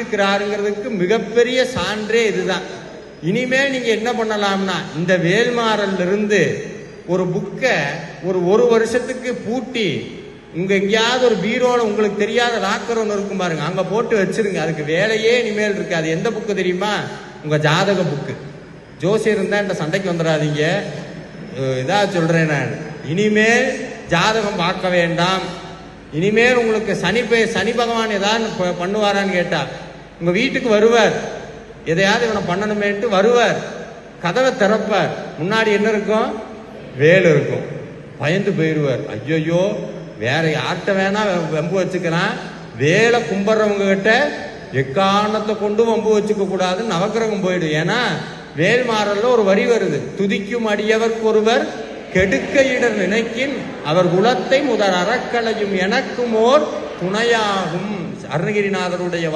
காத்திருக்கிறாருங்கிறதுக்கு மிகப்பெரிய சான்றே இதுதான். இனிமேல் நீங்க என்ன பண்ணலாம்னா, இந்த வேல்மாறல்ல இருந்து ஒரு புக்கை ஒரு வருஷத்துக்கு பூட்டி உங்க எங்கேயாவது ஒரு பீரோல உங்களுக்கு தெரியாத லாக்கர் ஒன்று இருக்கும் பாருங்க, அங்க போட்டு வச்சிருங்க. அதுக்கு வேலையே இனிமேல் இருக்கு. அது எந்த புக்கு தெரியுமா? உங்க ஜாதக புக்கு. ஜோசியர் இருந்தா இந்த சண்டைக்கு வந்துடாதீங்க, இதா சொல்றேன் நான். இனிமேல் ஜாதகம் பார்க்க வேண்டாம். இனிமேல் உங்களுக்கு சனி பகவான் ஏதாவது பண்ணுவாரான்னு கேட்டா, உங்க வீட்டுக்கு வருவார், எதையாவது இவனை பண்ணணுமேன்ட்டு வருவார், கதவை திறப்பார், முன்னாடி என்ன இருக்கும்? வேல் இருக்கும். பயந்து போயிடுவார். ஐயோ வேற யார்கிட்ட வேணா வம்பு வச்சுக்கிறான், வேலை கும்பிட்றவங்க கிட்ட எக்காரணத்தை கொண்டு வம்பு வச்சுக்க கூடாது, நவக்கிரகம் போயிடும். ஏன்னா வேல்மாறல்ல ஒரு வரி வருது, துதிக்கும் அடியவர்க்கு ஒருவர் கெடுக்க இடர் நினைக்கின் அவர் குலத்தை முதல் அறக்கலையும் எனக்கும் ஓர் துணையாகும். அருணகிரிநாதருடைய